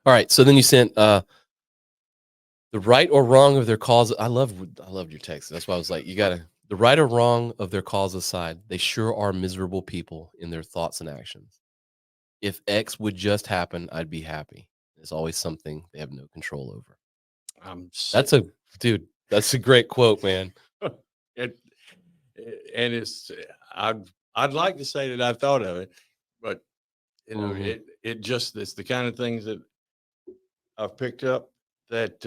All right. So then you sent the right or wrong of their cause. I loved your text. That's why I was like, you gotta the right or wrong of their cause aside, they sure are miserable people in their thoughts and actions. If X would just happen, I'd be happy. There's always something they have no control over. I'm That's sitting. a dude. That's a great quote, man. it, and it's I'd like to say that I thought of it, but Hmm. it just it's the kind of things that I've picked up that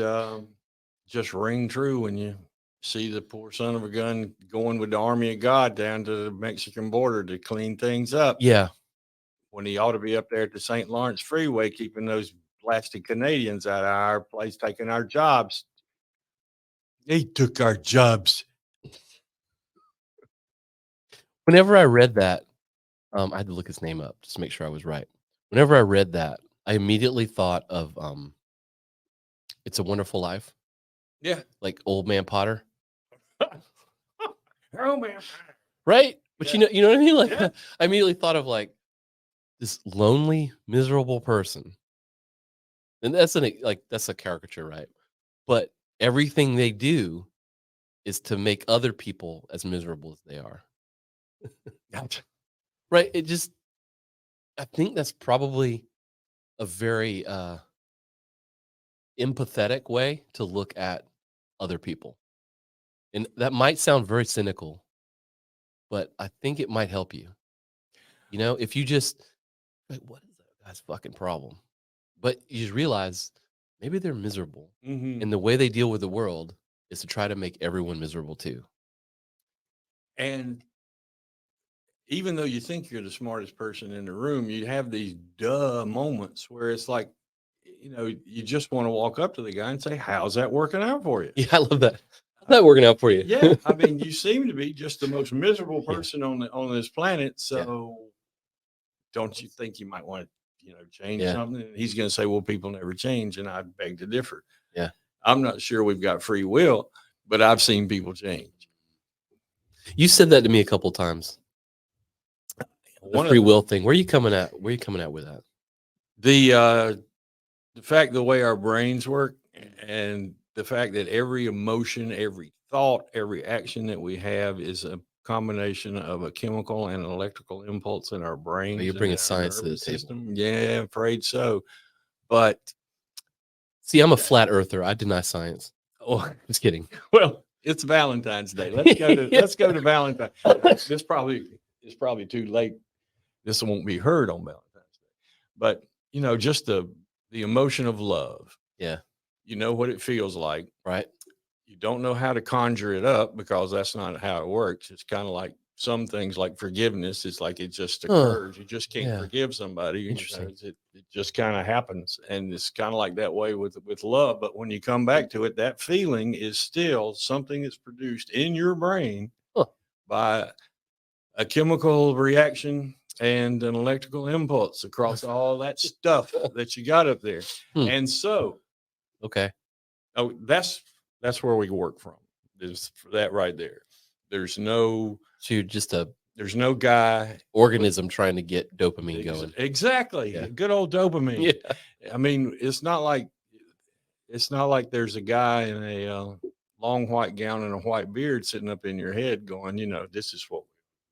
just ring true when you see the poor son of a gun going with the army of God down to the Mexican border to clean things up Yeah. when he ought to be up there at the St. Lawrence Freeway keeping those blasted Canadians out of our place, taking our jobs. They took our jobs. Whenever I read that, I had to look his name up just to make sure I was right. Whenever I read that, I immediately thought of "It's a Wonderful Life," Yeah. like Old Man Potter, Oh man. right? But Yeah. you know what I mean? Like Yeah. I immediately thought of like this lonely, miserable person, and that's a caricature, right? But everything they do is to make other people as miserable as they are, Gotcha. right? I think that's probably a very empathetic way to look at other people. And that might sound very cynical, but I think it might help you. You know, if you just like, what is that guy's fucking problem? But you just realize maybe they're miserable. Hmm. And the way they deal with the world is to try to make everyone miserable too. And even though you think you're the smartest person in the room, you have these duh moments where it's like, you just want to walk up to the guy and say, "How's that working out for you?" Yeah, I love that. How's that working out for you? Yeah, I mean, you seem to be just the most miserable Yeah, person on this planet. yeah, So, don't you think you might want to, change yeah, something? And he's going to say, "Well, people never change," and I beg to differ. yeah. I'm not sure we've got free will, but I've seen people change. You said that to me a couple times. The One free of will thing. Where are you coming at? Where are you coming at with that? the fact the way our brains work and the fact that every emotion, every thought, every action that we have is a combination of a chemical and an electrical impulse in our Oh, you're brains and in bringing our science to the nervous table. system. Yeah, I'm afraid so. But See, I'm a flat earther. I deny science. oh, Just kidding. well, it's Valentine's Day. Yeah. Let's go to Valentine. This probably is probably too late. This won't be heard on Valentine's Day. But just the emotion of love. Yeah. You know what it feels like. Right. You don't know how to conjure it up because that's not how it works. It's kind of like some things like forgiveness. It's like it just Huh. occurs. You just can't Yeah. forgive somebody. Interesting. It just kind of happens. And it's kind of like that way with love. But when you come back to it, that feeling is still something that's produced in your brain Huh. by a chemical reaction and an electrical impulse across all that stuff that you got up there. Hmm. And so, Okay. oh, that's where we work from. Is for that right there. There's no So you're just a there's no guy organism trying to get dopamine going. exactly Yeah. good old dopamine. Yeah. I mean, it's not like there's a guy in a long white gown and a white beard sitting up in your head going, this is what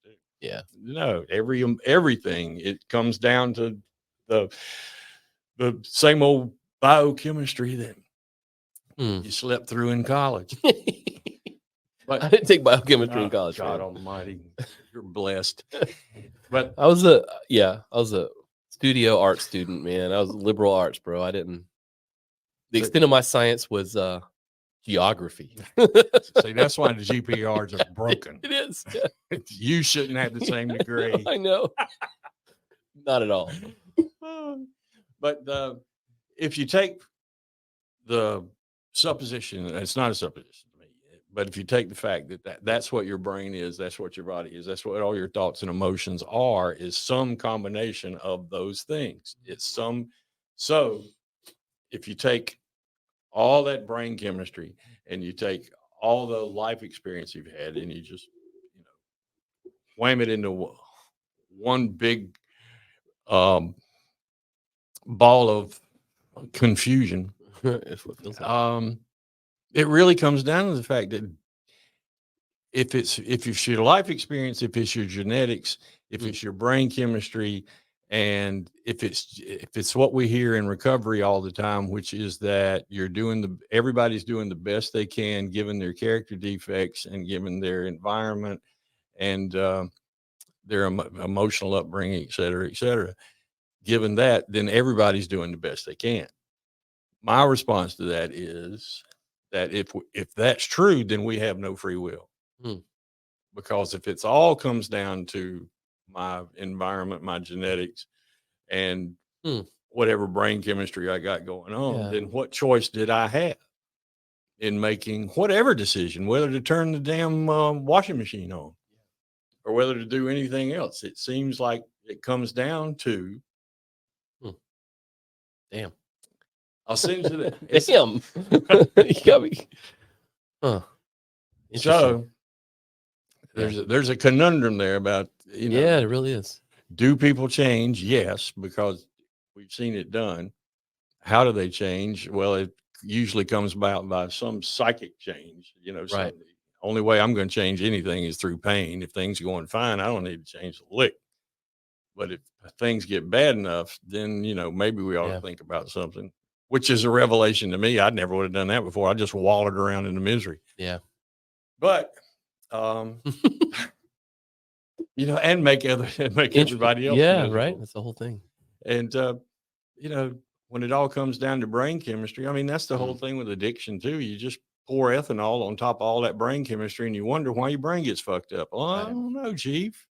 we do. Yeah. No, everything it comes down to the same old biochemistry that Hmm. you slept through in college. I But didn't take biochemistry in college, God man. Almighty, you're blessed. But I was a studio art student, man. I was liberal arts, bro. I didn't the so, extent of my science was geography. see, that's why the GPRs are broken. It is. You shouldn't have the same Yeah. degree. I know. Not at all. But if you take the supposition, it's not a supposition to me, but if you take the fact that's what your brain is, that's what your body is, that's what all your thoughts and emotions are, is some combination of those things. So if you take all that brain chemistry and you take all the life experience you've had and you just, you know, wham it into one big um, ball of confusion. That's what it feels like. It really comes down to the fact that if it's your life experience, if it's your genetics, if Mm, it's your brain chemistry, and if it's what we hear in recovery all the time, which is that everybody's doing the best they can given their character defects and given their environment and their emotional upbringing, et cetera, et cetera. Given that, then everybody's doing the best they can. My response to that is that if that's true, then we have no free will. mm, Because if it's all comes down to my environment, my genetics, and mm, whatever brain chemistry I got going on, yeah, then what choice did I have in making whatever decision, whether to turn the damn washing machine on or whether to do anything else? It seems like it comes down to. mm, damn. I'll send you the. It's Damn. You got me. Huh. Interesting. so Yeah. there's a conundrum there about Yeah, it really is. do people change? Yes, because we've seen it done. How do they change? Well, it usually comes about by some psychic change. Right. The only way I'm going to change anything is through pain. If things are going fine, I don't need to change the lick. But if things get bad enough, then maybe we ought to Yeah. think about something. Which is a revelation to me. I never would have done that before. I just wallowed around in the misery. Yeah. But um, and make everybody else Yeah, right. miserable. That's the whole thing. And when it all comes down to brain chemistry, I mean, that's the whole Mm, thing with addiction too. You just pour ethanol on top of all that brain chemistry and you wonder why your brain gets fucked up. Well, I right. don't know, chief.